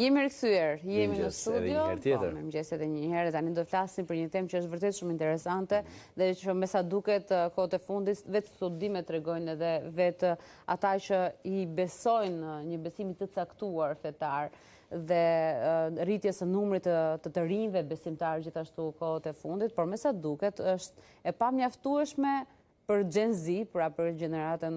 Jemi rikthyer, jemi në studio. Mirëmëngjes edhe një herë. Tani do flasim për një temë që është vërtet shumë interesante dhe që me sa duket kohët e fundit vetë studimet tregojnë edhe vetë ata që i besojnë një besim të caktuar fetar dhe rritjes së numrit të rinjve besimtar gjithashtu kohët e fundit, por me sa duket është e pamjaftueshme për Gen Z, pra për gjeneratën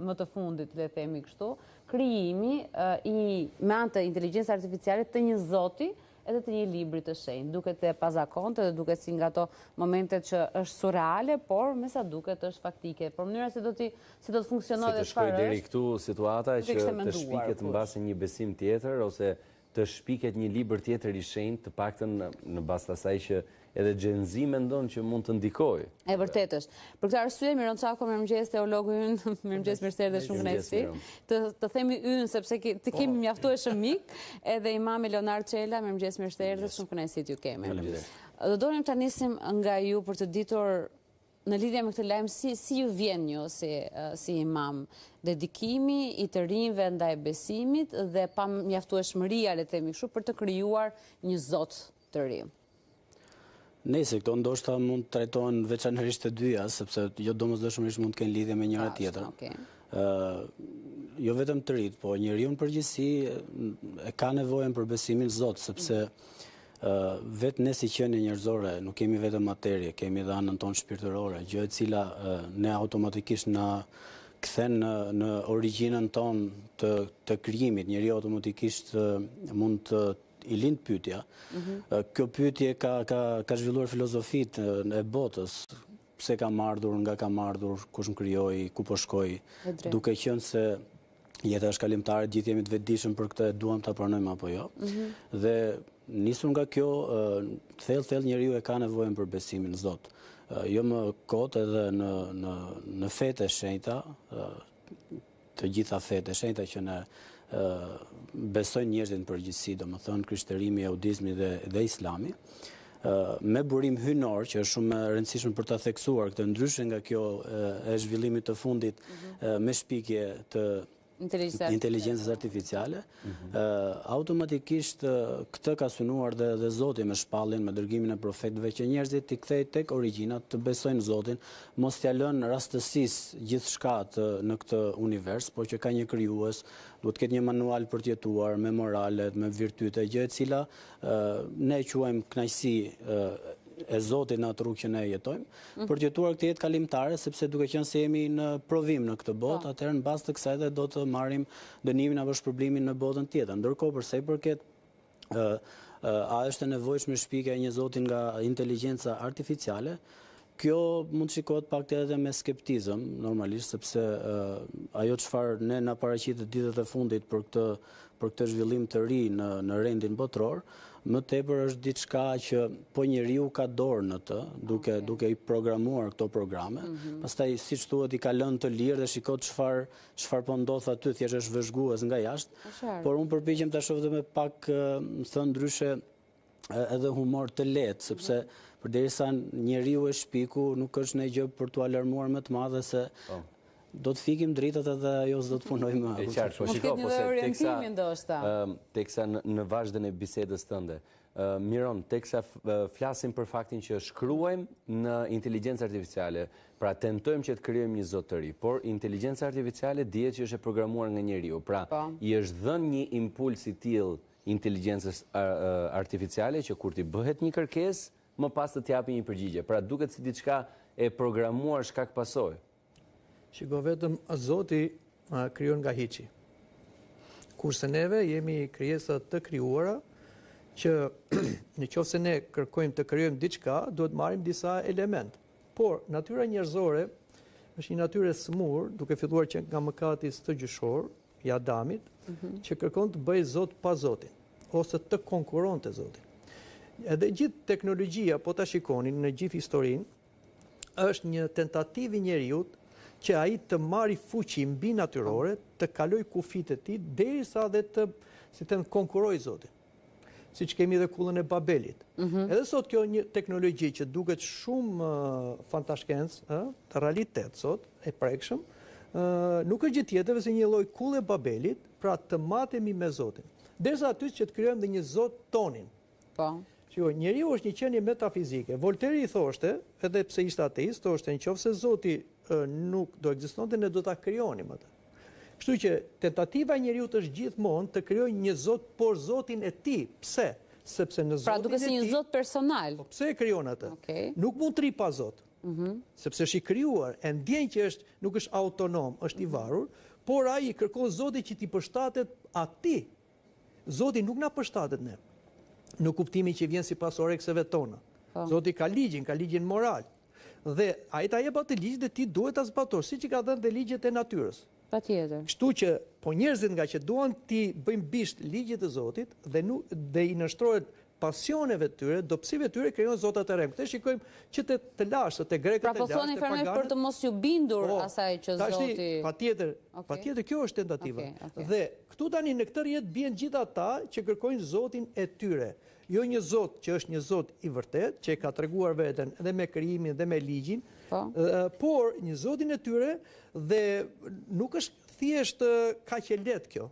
më të fundit, le themi kështu, krijimi me anë të inteligjencës artificiale të një zoti edhe të një libri të shenjtë. Duket e pazakonte dhe duket si nga ato momentet që është surreale, por me sa duket është faktike. Por mënyra si do të funksionojë dhe çfarë është. Se të shkojë deri këtu situata që të shpiket mbasi një besim tjetër ose të shpiket një libër tjetër i shenjtë, të paktën në bazë të asaj që edhe Gen Z mendon që mund të ndikojë. E vërtet është. Për këtë arsye, Miron Çako, mirëmëngjes, teologu ynë, mirëmëngjes, mirëser dhe shumë kënaqësi. Të themi ynë sepse të kemi mjaftueshëm mik, edhe Imami Leonard Çela, mirëmëngjes, mirëser dhe shumë kënaqësi t'ju kemi. Do donim ta nisim nga ju për të ditur në lidhje me këtë lajm si ju vjen ju si imam, dedikimi i të rinjve ndaj besimit dhe pamjaftueshmëria, le të themi kështu, për të krijuar një Zot të ri. Nëse këto ndoshta mund të trajtohen veçanërisht të dyja, sepse jo domosdoshmërisht mund të kenë lidhje me njëra tjetrën. Jo vetëm të rit, po njeriu në përgjithësi e ka nevojën për besimin Zot, sepse vetë ne si qenie njerëzore nuk kemi vetëm materie, kemi edhe anën tonë shpirtërore, gjë e cila ne automatikisht na kthen në origjinën tonë të krijimit. Njeriu automatikisht mund të i lind pyetja. Kjo pyetje ka zhvilluar filozofitë e botës. Pse kam ardhur, nga kam ardhur, kush më krijoi, ku po shkoj, duke qenë se jeta është kalimtare, gjithë jemi të vetëdijshëm për këtë, duam ta pranojmë apo jo. Dhe nisur nga kjo, thellë njeriu e ka nevojën për besimin në Zot. Jo më kot edhe në fetë e shenjta, të gjitha fetë e shenjta që ne besojnë njerëzit në përgjithësi, domethënë krishterimi, judizmi dhe islami, me burim hynor, që është shumë e rëndësishme për ta theksuar këtë, ndryshe nga kjo e zhvillimit të fundit me shpikje të inteligjencës artificiale, automatikisht këtë ka synuar dhe Zoti me shpalljen, me dërgimin e profetëve, që njerëzit t'i kthejnë tek origjina, të besojnë Zotin, mos t'ia lënë rastësisë gjithçka në këtë univers, por që ka një krijues, duhet të ketë një manual për të jetuar, me moralet, me virtyte, gjë e cila ne quajmë kënaqësi e Zotit në atë rrugë që ne jetojmë, për të jetuar këtë jetë kalimtare, sepse duke qenë se jemi në provim në këtë botë, atëherë në bazë të kësaj dhe do të marrim dënimin apo shpërblimin në botën tjetër. Ndërkohë për sa i përket a është e nevojshme shpikja e një Zoti nga inteligjenca artificiale, kjo mund të shikohet pak edhe me skeptizëm, normalisht, sepse ajo çfarë ne na paraqitet ditët e fundit për këtë zhvillim të ri në rendin botror, më tepër është diçka që po njeriu ka dorë në të, duke i programuar këto programe. Pastaj, siç thuhet, i ka lënë të lirë dhe shikoj çfarë po ndodh aty, thjesht është vëzhgues nga jashtë. Por unë përpiqem ta shoh me pak, thënë ndryshe, edhe humor të lehtë, sepse përderisa njeriu e shpiku, nuk është ndonjë gjë për t'u alarmuar më të madhe se do të fikim dritat edhe ajo s'do të punoj më. E qartë, po shiko, teksa në vazhdën e bisedës tënde, Miron, teksa flasim për faktin që shkruajmë në inteligjencë artificiale, pra tentojmë që të krijojmë një Zot të ri, por inteligjenca artificiale dihet që është e programuar nga njeriu. Pra, i është dhënë një impuls i tillë inteligjencës artificiale që kur t'i bëhet një kërkesë, më pas të t'japi një përgjigje. Pra, duket si diçka e programuar shkak pasojë. Shiko, vetëm Zoti krijon nga hiçi. Kurse neve jemi krijesa të krijuara që nëse ne kërkojmë të krijojmë diçka, duhet marrim disa element. Por natyra njerëzore është një natyrë e smur, duke filluar që nga mëkati gjyshor i Adamit, që kërkon të bëjë Zot pa Zotin, ose të konkuronte Zotin. Edhe gjithë teknologjia, po ta shikoni në gjithë historinë, është një tentativë i njeriut që ai të marrë fuqi mbi natyrore, të kaloj kufit e tij derisa dhe të konkurojë Zotin. Siç kemi edhe kullën e Babelit. Edhe sot kjo një teknologji që duket shumë fantashkencë, të realitet sot, e prekshëm, nuk është gjë tjetër se një lloj kulle e Babelit, pra të matemi me Zotin. Derisa aty që të krijojmë dhe një zot tonin. Po. Shiko, njeriu është një qenie metafizike. Volteri i thoshte, edhe pse ishte ateist, thoshte nëse Zoti nuk do ekzistonte, ne do ta krijonim atë. Kështu që tentativa e njeriu është gjithmonë të krijojë një zot por zotin e tij. Pse? Sepse në zotin pra duke si një zot personal. Po pse e krijon atë? Nuk mund të rri pa zot. Sepse është i krijuar, e ndjen që nuk është autonom, është i varur, por ai kërkon Zotin që t'i përshtatet atij. Zoti nuk na përshtatet ne. Në kuptimin që vjen sipas orekseve tona. Zoti ka ligjin moral. Dhe ai ta jep atë ligj dhe ti duhet ta zbatosh, siç i ka dhënë dhe ligjet e natyrës. Patjetër. Kështu që po njerëzit nga që duan ti bëjnë bisht ligjet e Zotit dhe i nështrohet pasioneve të tyre, dobësive të tyre krijojnë zota të rrem. Këtë shikojmë që të lashtë, të grekët pra po thoni fermer për të mos ju bindur asaj që Zoti. Patjetër kjo është tentativa. Dhe këtu tani në këtë rrjet bien gjithë ata që kërkojnë Zotin e tyre. Jo një Zot që është një Zot i vërtet, që e ka treguar veten edhe me krijimin dhe me ligjin, por një Zotin e tyre dhe nuk është thjesht kaq e lehtë kjo.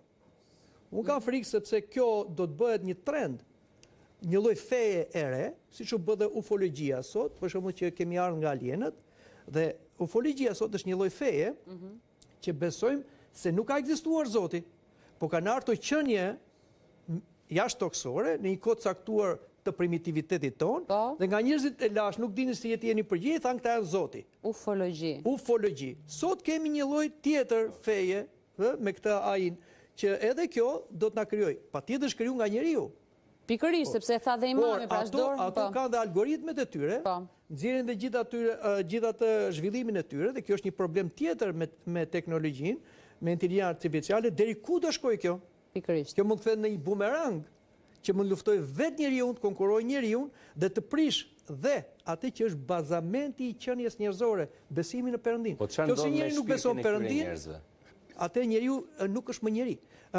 Unë kam frikë sepse kjo do të bëhet një trend, një lloj feje e re, siç u bë dhe ufologjia sot, për shembull që kemi ardhur nga alienët, dhe ufologjia sot është një lloj feje që besojmë se nuk ka ekzistuar Zoti, por kanë ardhur qenie jashtëtoksore në një kohë caktuar të primitivitetit ton, dhe nga njerëzit e lash nuk dinin se jeni përgjigje, thanë këta janë Zoti. Ufologji. Sot kemi një lloj tjetër feje me këtë ajin, që edhe kjo do të na krijojë. Patjetër është krijuar nga njeriu. Pikërisht, sepse tha dhe imami pra çdor. Ato kanë dhe algoritmet e tyre, nxjerrin dhe gjithë atë zhvillimin e tyre, dhe kjo është një problem tjetër me teknologjinë, me inteligjencën artificiale, deri ku do shkojë kjo? Pikërisht. Kjo mund të kthehet në një bumerang, që mund luftoj vetë njeriu, të konkurrojë njeriu dhe të prish dhe atë që është bazamenti i qenies njerëzore, besimi në Perëndin. Nëse njeriu nuk beson Perëndin, atë njeriu nuk është më njeri.